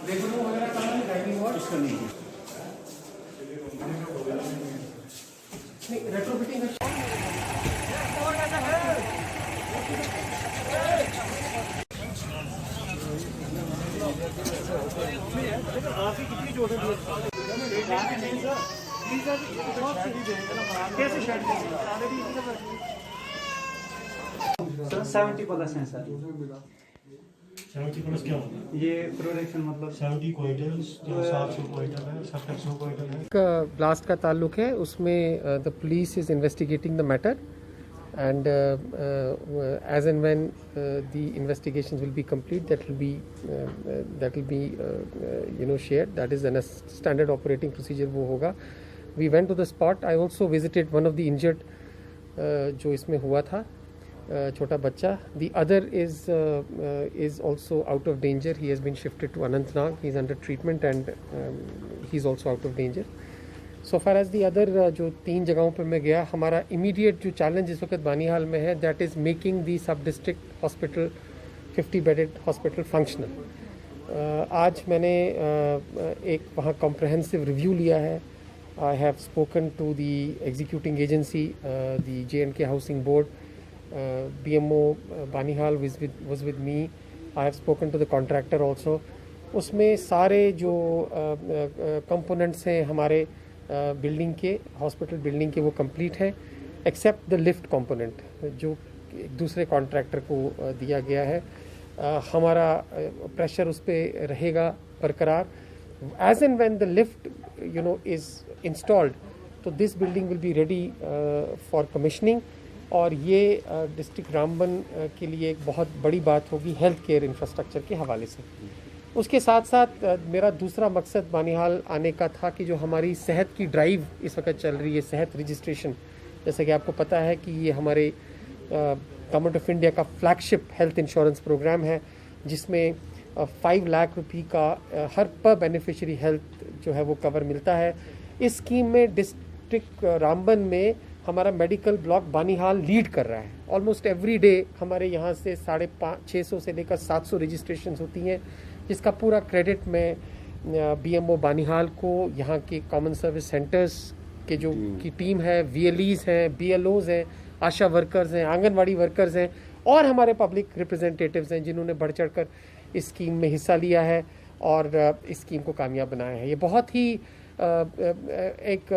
Regular वगैरह कहाँ है ड्राइविंग और इसका नहीं है। नहीं रेट्रोफिटिंग आपकी कितनी जोड़ है? कैसे शेड सर 70+ हैं सर। 70+ क्या होता है? ये प्रोडक्शन मतलब 70 क्विंटल्स, 700 क्विंटल है, 700 क्विंटल है। का ब्लास्ट का ताल्लुक है उसमें the police is investigating the matter and as and when the investigations will be complete that will be shared. That is a standard operating procedure वो होगा. We went to the spot. I also visited one of the injured जो इसमें हुआ था छोटा बच्चा. The other is also out of danger. He has been shifted to Anantnag. He is under treatment and he is also out of danger. So far as the other जो 3 जगहों पर मैं गया, हमारा इमीडिएट जो चैलेंज इस वक्त बानीहाल में है that is making the sub district hospital 50 bedded hospital functional. आज मैंने एक वहाँ कॉम्प्रहेंसिव रिव्यू लिया है. I have spoken to the executing agency the J&K housing board. BMO Banihal was with me. I have spoken to the contractor also. उसमें सारे जो components हैं हमारे बिल्डिंग के हॉस्पिटल बिल्डिंग के वो कंप्लीट है एक्सेप्ट द लिफ्ट कंपोनेंट जो एक दूसरे कॉन्ट्रैक्टर को दिया गया है. हमारा प्रेशर उस पर रहेगा बरकरार. As and when the lift is installed तो this building will be ready for commissioning और ये डिस्ट्रिक्ट रामबन के लिए एक बहुत बड़ी बात होगी हेल्थ केयर इंफ्रास्ट्रक्चर के हवाले से. उसके साथ साथ मेरा दूसरा मकसद बानीहाल आने का था कि जो हमारी सेहत की ड्राइव इस वक्त चल रही है सेहत रजिस्ट्रेशन, जैसे कि आपको पता है कि ये हमारे गवर्नमेंट ऑफ इंडिया का फ्लैगशिप हेल्थ इंश्योरेंस प्रोग्राम है जिसमें 5 लाख रुपये का हर पर बेनिफिशियरी हेल्थ जो है वो कवर मिलता है. इस स्कीम में डिस्ट्रिक्ट रामबन में हमारा मेडिकल ब्लॉक बानीहाल लीड कर रहा है. ऑलमोस्ट एवरी डे हमारे यहाँ से 550-600 से लेकर 700 रजिस्ट्रेशन होती हैं जिसका पूरा क्रेडिट मैं BMO बानीहाल को, यहाँ के कॉमन सर्विस सेंटर्स के जो की टीम है, VLEs हैं, BLOs हैं, आशा वर्कर्स हैं, आंगनवाड़ी वर्कर्स हैं और हमारे पब्लिक रिप्रेजेंटेटिव्स हैं जिन्होंने बढ़ चढ़ कर इस स्कीम में हिस्सा लिया है और इस स्कीम को कामयाब बनाया है. ये बहुत ही एक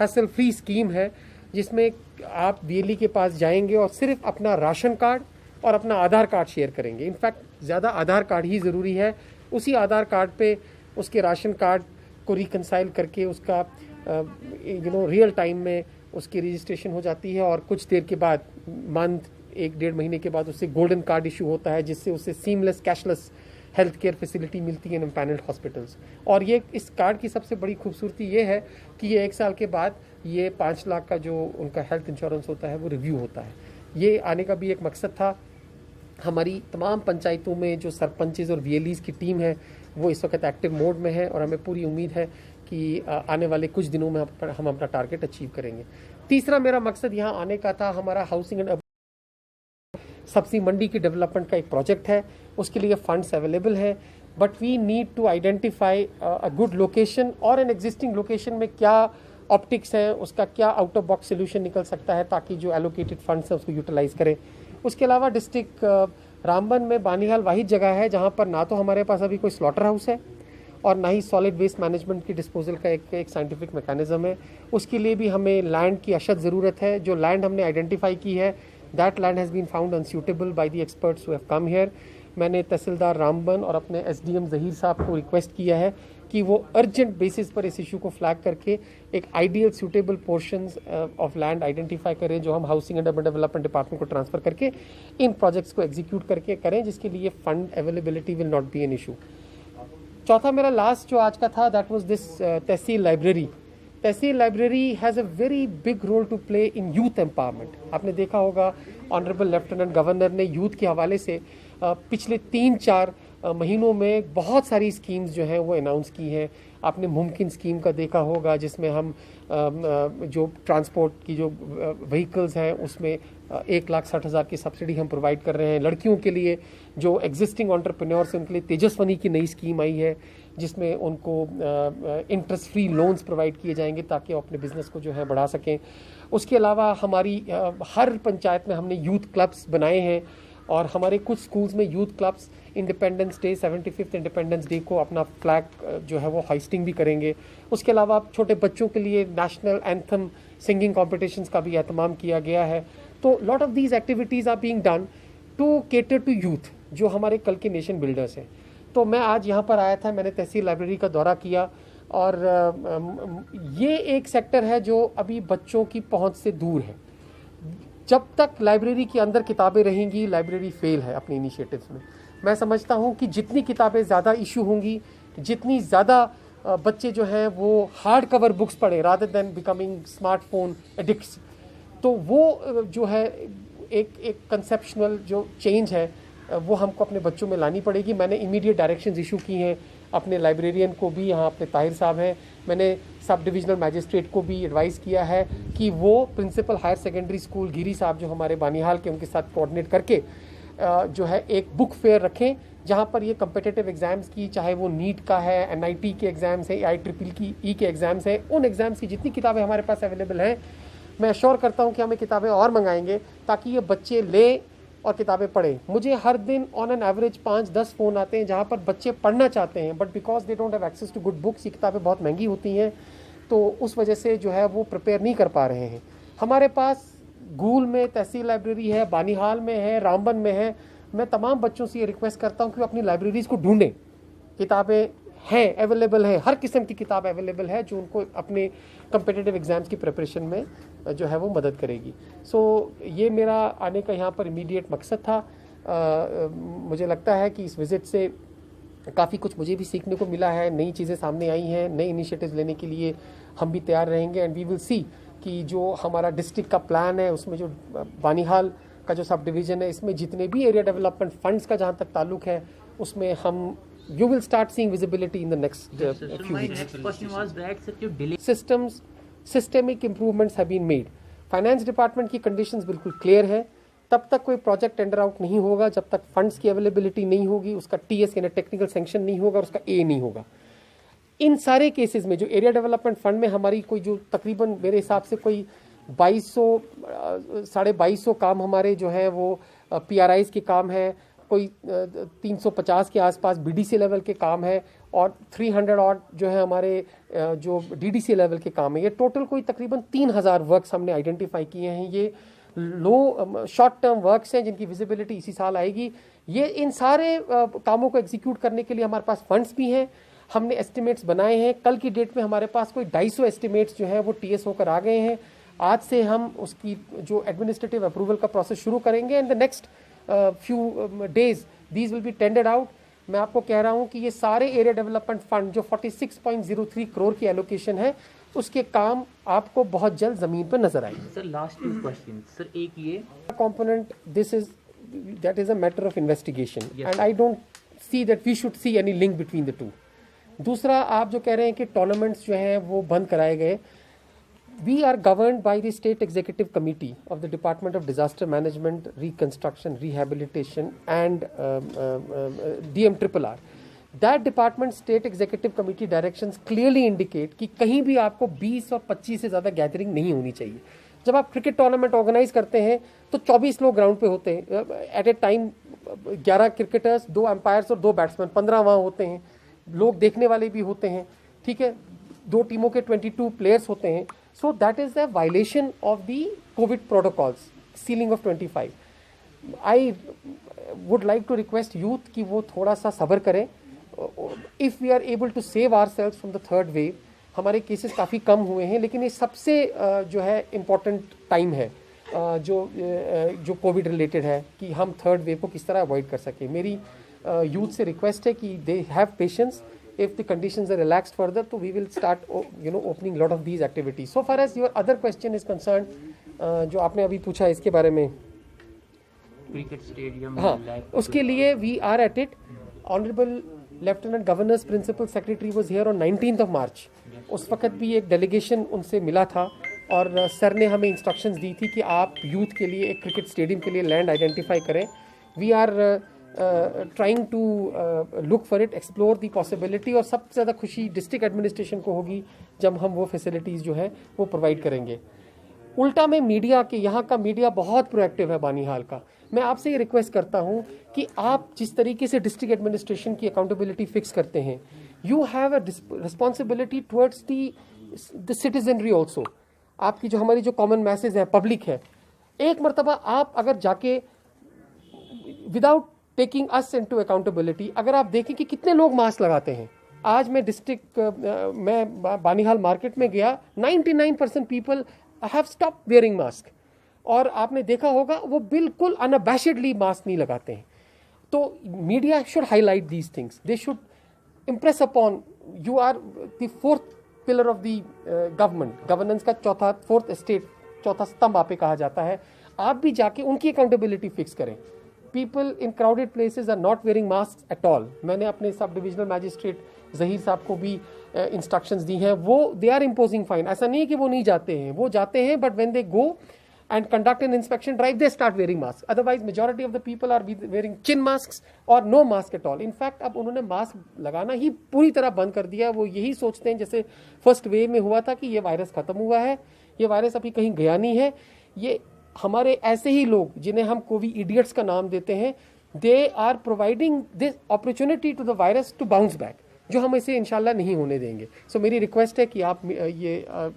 हैसल फ्री स्कीम है जिसमें आप VLE के पास जाएंगे और सिर्फ अपना राशन कार्ड और अपना आधार कार्ड शेयर करेंगे. इनफैक्ट ज़्यादा आधार कार्ड ही ज़रूरी है. उसी आधार कार्ड पे उसके राशन कार्ड को रिकंसाइल करके उसका रियल टाइम में उसकी रजिस्ट्रेशन हो जाती है और कुछ देर के बाद मंथ 1-1.5 महीने के बाद उससे गोल्डन कार्ड इशू होता है जिससे उसे seamless cashless health care facility मिलती है इन पैनल्ड हॉस्पिटल्स. और ये इस कार्ड की सबसे बड़ी खूबसूरती ये है कि ये 1 साल के बाद ये 5 लाख का जो उनका हेल्थ इंश्योरेंस होता है वो रिव्यू होता है. ये आने का भी एक मकसद था. हमारी तमाम पंचायतों में जो सरपंचेस और VLEs की टीम है वो इस वक्त एक्टिव मोड में है और हमें पूरी उम्मीद है कि आने वाले कुछ दिनों में हम अपना टारगेट अचीव करेंगे. तीसरा मेरा मकसद यहाँ आने का था, हमारा हाउसिंग एंड सब्जी मंडी की डेवलपमेंट का एक प्रोजेक्ट है. उसके लिए फंड्स अवेलेबल हैं but we need to identify a good location और एन एग्जिस्टिंग लोकेशन में क्या ऑप्टिक्स है, उसका क्या आउट ऑफ बॉक्स सोल्यूशन निकल सकता है ताकि जो एलोकेटेड फंड्स है उसको यूटिलाइज करें. उसके अलावा डिस्ट्रिक्ट रामबन में बानीहाल वाहिद जगह है जहाँ पर ना तो हमारे पास अभी कोई स्लॉटर हाउस है और ना ही सॉलिड वेस्ट मैनेजमेंट की डिस्पोजल का एक साइंटिफिक मैकेनिज्म है. उसके लिए भी हमें लैंड की अशद ज़रूरत है. जो लैंड हमने आइडेंटिफाई की है that land has been found unsuitable by the experts who have come here. मैंने तहसीलदार रामबन और अपने SDM ज़हीर साहब को रिक्वेस्ट किया है कि वो अर्जेंट बेसिस पर इस इशू को फ्लैग करके एक ideal suitable portions of land identify करें जो हम housing and urban development department को ट्रांसफ़र करके इन प्रोजेक्ट्स को एग्जीक्यूट करके करें जिसके लिए fund availability will not be an issue. चौथा मेरा लास्ट जो आज का था that was this tehsil library. Tehsil library has a very big role to play in youth empowerment. आपने देखा होगा ऑनरेबल लेफ्टिनेंट गवर्नर ने यूथ के हवाले से पिछले 3-4 महीनों में बहुत सारी स्कीम्स जो हैं वो अनाउंस की हैं. आपने मुमकिन स्कीम का देखा होगा, जिसमें हम जो ट्रांसपोर्ट की जो व्हीकल्स हैं उसमें 1,60,000 की सब्सिडी हम प्रोवाइड कर रहे हैं। लड़कियों के लिए जो एग्जिस्टिंग एंटरप्रेन्योर्स हैं उनके लिए तेजस्वनी की नई स्कीम आई है, जिसमें उनको इंटरेस्ट फ्री लोन्स प्रोवाइड किए जाएंगे ताकि वो अपने बिजनेस को जो है बढ़ा सकें। उसके अलावा हमारी हर पंचायत में हमने यूथ क्लब्स बनाए हैं, और हमारे कुछ स्कूल्स में youth clubs independence day 75th independence day को अपना फ्लैग जो है वो हाइस्टिंग भी करेंगे। उसके अलावा छोटे बच्चों के लिए नेशनल एंथम सिंगिंग कॉम्पिटिशन्स का भी एहतमाम किया गया है। तो lot of these activities are being done to cater to youth, जो हमारे कल के नेशन बिल्डर्स हैं। तो मैं आज यहाँ पर आया था, मैंने तहसील लाइब्रेरी का दौरा किया, और ये एक सेक्टर है जो अभी बच्चों की पहुँच से दूर है। जब तक लाइब्रेरी के अंदर किताबें रहेंगी, लाइब्रेरी फेल है अपने इनिशिएटिव्स में। मैं समझता हूँ कि जितनी किताबें ज़्यादा इशू होंगी, जितनी ज़्यादा बच्चे जो हैं वो हार्ड कवर बुक्स पढ़ें rather than becoming smartphone addicts, तो वो जो है एक कंसेप्शनल जो चेंज है वो हमको अपने बच्चों में लानी पड़ेगी। मैंने इमीडिएट डायरेक्शंस इशू की हैं अपने लाइब्रेरियन को भी, यहाँ अपने ताहिर साहब हैं, मैंने सब डिविजनल मैजिस्ट्रेट को भी एडवाइस किया है कि वो प्रिंसिपल हायर सेकेंडरी स्कूल गिरी साहब जो हमारे बानिहाल के, उनके साथ कोऑर्डिनेट करके जो है एक बुक फेयर रखें, जहाँ पर ये कम्पिटिटिव एग्जाम्स की, चाहे वो नीट का है, NIT के एग्ज़ाम्स हैं, IEEE के एग्ज़ाम्स हैं, उन एग्ज़ाम्स की जितनी किताबें हमारे पास अवेलेबल हैं, मैं अश्योर करता हूँ कि हमें किताबें और मंगाएंगे ताकि ये बच्चे लें और किताबें पढ़ें। मुझे हर दिन ऑन एन एवरेज 5-10 फ़ोन आते हैं जहाँ पर बच्चे पढ़ना चाहते हैं, but because they don't have access to good books, ये किताबें बहुत महंगी होती हैं, तो उस वजह से जो है वो प्रिपेयर नहीं कर पा रहे हैं। हमारे पास गूल में तहसील लाइब्रेरी है, बानिहाल में है, रामबन में है। मैं तमाम बच्चों से ये रिक्वेस्ट करता हूँ कि वो अपनी लाइब्रेरीज़ को ढूंढें, किताबें हैं, अवेलेबल है, हर किस्म की किताब अवेलेबल है जो उनको अपने कम्पिटिटिव एग्ज़ाम्स की प्रिपरेशन में जो है वो मदद करेगी। सो ये मेरा आने का यहाँ पर इमीडिएट मकसद था। मुझे लगता है कि इस विज़िट से काफ़ी कुछ मुझे भी सीखने को मिला है, नई चीज़ें सामने आई हैं, नए इनिशिएटिव्स लेने के लिए हम भी तैयार रहेंगे। एंड वी विल सी कि जो हमारा डिस्ट्रिक्ट का प्लान है उसमें जो बानिहाल का जो सब डिवीज़न है, इसमें जितने भी एरिया डेवलपमेंट फंड्स का जहाँ तक ताल्लुक है, उसमें हम you will start seeing visibility in the next few weeks. Next question was that sir, जो delay systemic improvements have been made. Finance department की कंडीशंस बिल्कुल क्लियर है। तब तक कोई प्रोजेक्ट टेंडर आउट नहीं होगा जब तक फंड्स की अवेलेबिलिटी नहीं होगी, उसका TS यानी टेक्निकल सैंक्शन नहीं होगा और उसका A नहीं होगा। इन सारे केसेस में जो एरिया डेवलपमेंट फंड में हमारी कोई जो तकरीबन मेरे हिसाब से कोई 2200 काम हमारे जो है वो PRIs के काम है, कोई 350 के आसपास BDC लेवल के काम है, और 300 और जो है हमारे जो DDC लेवल के काम है। ये टोटल कोई तकरीबन 3000 वर्क्स हमने आइडेंटिफाई किए हैं। ये लो शॉर्ट टर्म वर्क्स हैं जिनकी विजिबिलिटी इसी साल आएगी। ये इन सारे कामों को एग्जीक्यूट करने के लिए हमारे पास फंड्स भी हैं, हमने एस्टिमेट्स बनाए हैं। कल की डेट में हमारे पास कोई 250 एस्टिमेट्स जो है वो TS होकर आ गए हैं। आज से हम उसकी जो एडमिनिस्ट्रेटिव अप्रूवल का प्रोसेस शुरू करेंगे and the next few days these will be tendered out। मैं आपको कह रहा हूं कि ये सारे एरिया डेवलपमेंट फंड जो 46.03 करोड़ की एलोकेशन है, उसके काम आपको बहुत जल्द जमीन पर नजर आएंगे। सर लास्ट 2 क्वेश्चन सर, एक ये component that is a matter of investigation and I don't see that we should see any link between the two। दूसरा, आप जो कह रहे हैं कि टूर्नामेंट्स जो हैं वो बंद कराए गए, we are governed by the State Executive Committee of the Department of Disaster Management, Reconstruction, Rehabilitation and DMRRR। That department State Executive Committee directions clearly indicate कि कहीं भी आपको 20 और 25 से ज़्यादा गैदरिंग नहीं होनी चाहिए। जब आप क्रिकेट टूर्नामेंट ऑर्गेनाइज करते हैं तो 24 लोग ग्राउंड पे होते हैं at a time, 11 cricketers, 2 umpires और 2 बैट्समैन, 15 वहाँ होते हैं, लोग देखने वाले भी होते हैं, ठीक है, 2 टीमों के 22 प्लेयर्स होते हैं। So that is a violation of the COVID protocols, ceiling of 25। I would like to request youth कि वो थोड़ा सा सब्र करें। If we are able to save ourselves from the third wave, हमारे केसेस काफ़ी कम हुए हैं, लेकिन ये सबसे जो है इम्पोर्टेंट टाइम है जो कोविड रिलेटेड है कि हम थर्ड वेव को किस तरह अवॉइड कर सकें। मेरी यूथ से रिक्वेस्ट है कि they have patience. If the conditions are relaxed further, so we will start, opening a lot of these activities. So far as your other question is concerned, जो आपने अभी पूछा इसके बारे में, क्रिकेट स्टेडियम, हाँ, उसके लिए we are at it. Honorable lieutenant governor's principal secretary was here on 19th of March. उस वक्त भी एक डेलीगेशन उनसे मिला था और सर ने हमें इंस्ट्रक्शंस दी थी कि आप यूथ के लिए एक क्रिकेट स्टेडियम के लिए लैंड आइडेंटिफाई करें. We are trying to look for it, explore the possibility. और सबसे ज़्यादा खुशी डिस्ट्रिक्ट एडमिनिस्ट्रेशन को होगी जब हम वो फैसिलिटीज़ जो है वो प्रोवाइड करेंगे. उल्टा में मीडिया के, यहाँ का मीडिया बहुत प्रोएक्टिव है बानीहाल का. मैं आपसे ये रिक्वेस्ट करता हूँ कि आप जिस तरीके से डिस्ट्रिक्ट एडमिनिस्ट्रेशन की अकाउंटेबिलिटी फिक्स करते हैं, you have a responsibility towards the citizenry also. आपकी जो हमारी जो कॉमन मैसेज है, पब्लिक है, एक मरतबा आप अगर जाके without taking us into accountability, अगर आप देखें कि कितने लोग मास्क लगाते हैं. आज मैं मैं बानीहाल मार्केट में गया, 99% people have stopped wearing mask. और आपने देखा होगा वो बिल्कुल अनअबैशेडली मास्क नहीं लगाते हैं. तो media should highlight these things, they should impress upon. You are the fourth pillar of the government, governance का फोर्थ स्टेट, चौथा स्तंभ आप पे कहा जाता है. आप भी जाके उनकी अकाउंटेबिलिटी फिक्स करें. People in crowded places are not wearing mask at all. मैंने अपने सब डिविजनल मैजिस्ट्रेट जहीर साहब को भी इंस्ट्रक्शंस दी हैं. वो दे आर इम्पोजिंग फाइन. ऐसा नहीं है कि वो नहीं जाते हैं, वो जाते हैं, but when they go and conduct an inspection drive, they start wearing masks. Otherwise, majority of the people are wearing chin masks or no mask at all. In fact, अब उन्होंने मास्क लगाना ही पूरी तरह बंद कर दिया. वो यही सोचते हैं जैसे फर्स्ट वेव में हुआ था कि ये वायरस खत्म हुआ है, ये वायरस अभी कहीं गया नहीं है. ये हमारे ऐसे ही लोग जिन्हें हम कोविड इडियट्स का नाम देते हैं, they are providing this opportunity to the virus to bounce back, जो हम इसे इंशाल्लाह नहीं होने देंगे. सो मेरी रिक्वेस्ट है कि आप ये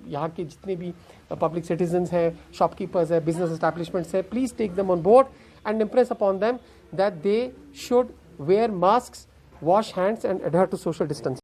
यहाँ के जितने भी पब्लिक सिटीजन्स हैं, शॉपकीपर्स हैं, बिजनेस एस्टैब्लिशमेंट्स हैं, please take them on board and impress upon them that they should wear masks, wash hands and adhere to social distance.